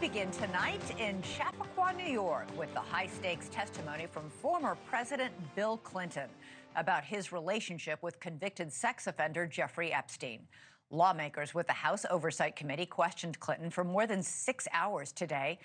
begin tonight in Chappaqua, New York, with the high-stakes testimony from former President Bill Clinton about his relationship with convicted sex offender Jeffrey Epstein. Lawmakers with the House Oversight Committee questioned Clinton for more than 6 hours today.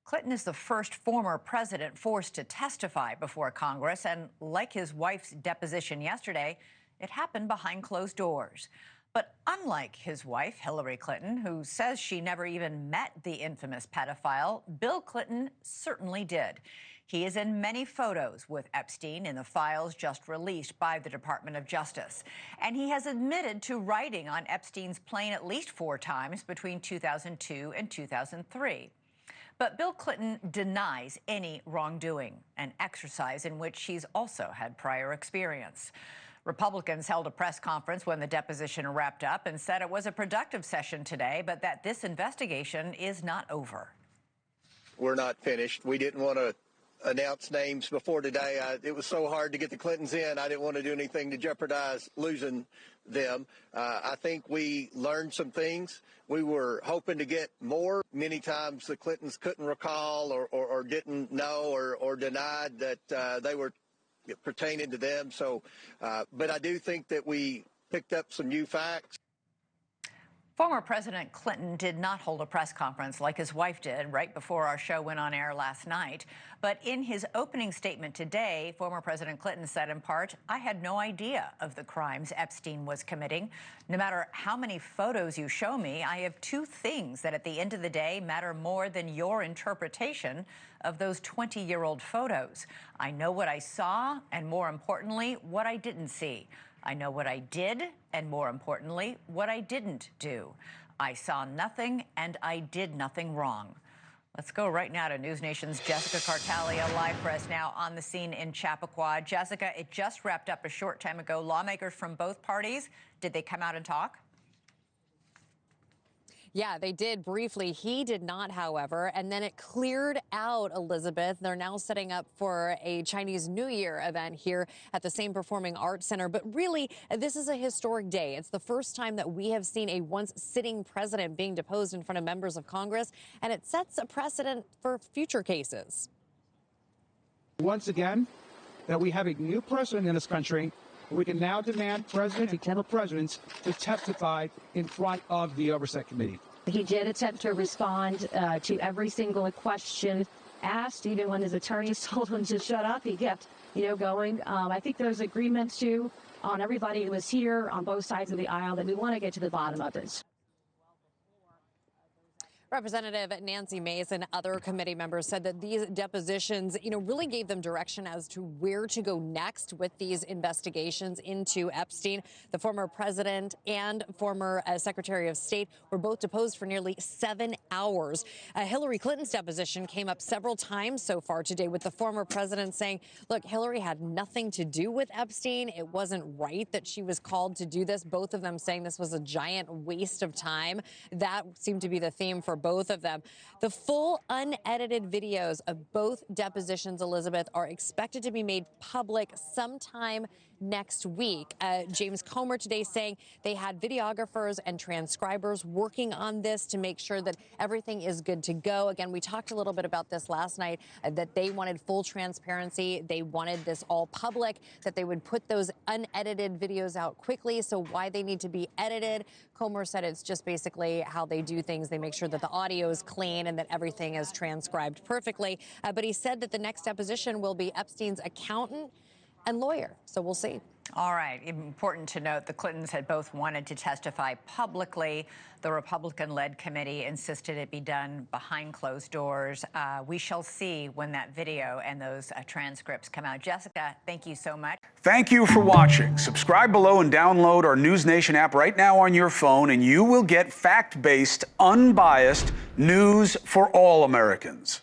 Clinton is the first former president forced to testify before Congress, and like his wife's deposition yesterday, it happened behind closed doors. But unlike his wife, Hillary Clinton, who says she never even met the infamous pedophile, Bill Clinton certainly did. He is in many photos with Epstein in the files just released by the Department of Justice. And he has admitted to riding on Epstein's plane at least 4 times between 2002 and 2003. But Bill Clinton denies any wrongdoing, an exercise in which he's also had prior experience. Republicans held a press conference when the deposition wrapped up and said it was a productive session today, but that this investigation is not over. We're not finished. We didn't want to announce names before today. It was so hard to get the Clintons in. I didn't want to do anything to jeopardize losing them. I think we learned some things. We were hoping to get more. Many times the Clintons couldn't recall or didn't know or denied that they were pertaining to them. So, but I do think that we picked up some new facts. Former President Clinton did not hold a press conference like his wife did right before our show went on air last night. But in his opening statement today, former President Clinton said in part, "I had no idea of the crimes Epstein was committing. No matter how many photos you show me, I have 2 things that at the end of the day matter more than your interpretation of those 20-year-old photos. I know what I saw, and more importantly, what I didn't see. I know what I did, and more importantly, what I didn't do. I saw nothing, and I did nothing wrong." Let's go right now to NewsNation's Jessica Cartalia, live for us now on the scene in Chappaqua. Jessica, it just wrapped up a short time ago. Lawmakers from both parties, did they come out and talk? Yeah, they did briefly. He did not, however, and then it cleared out, Elizabeth. They're now setting up for a Chinese New Year event here at the same Performing Arts Center. But really, this is a historic day. It's the first time that we have seen a once sitting president being deposed in front of members of Congress, and it sets a precedent for future cases. Once again, that we have a new president in this country. We can now demand president and former presidents to testify in front of the Oversight Committee. He did attempt to respond to every single question asked. Even when his attorneys told him to shut up, he kept, going. I think there's agreement, too, on everybody who was here on both sides of the aisle that we want to get to the bottom of this. Representative Nancy Mace and other committee members said that these depositions, really gave them direction as to where to go next with these investigations into Epstein. The former president and former Secretary of State were both deposed for nearly 7 hours. Hillary Clinton's deposition came up several times so far today, with the former president saying, look, Hillary had nothing to do with Epstein. It wasn't right that she was called to do this. Both of them saying this was a giant waste of time. That seemed to be the theme for both of them. The full unedited videos of both depositions, Elizabeth, are expected to be made public sometime next week. James Comer today saying they had videographers and transcribers working on this to make sure that everything is good to go. Again, we talked a little bit about this last night, that they wanted full transparency. They wanted this all public, that they would put those unedited videos out quickly. So why they need to be edited, Comer said it's just basically how they do things. They make sure that the audio is clean and that everything is transcribed perfectly. But he said that the next deposition will be Epstein's accountant and lawyer. So we'll see. All right. Important to note, the Clintons had both wanted to testify publicly. The Republican-led committee insisted it be done behind closed doors. We shall see when that video and those transcripts come out. Jessica, thank you so much. Thank you for watching. Subscribe below and download our NewsNation app right now on your phone, and you will get fact-based, unbiased news for all Americans.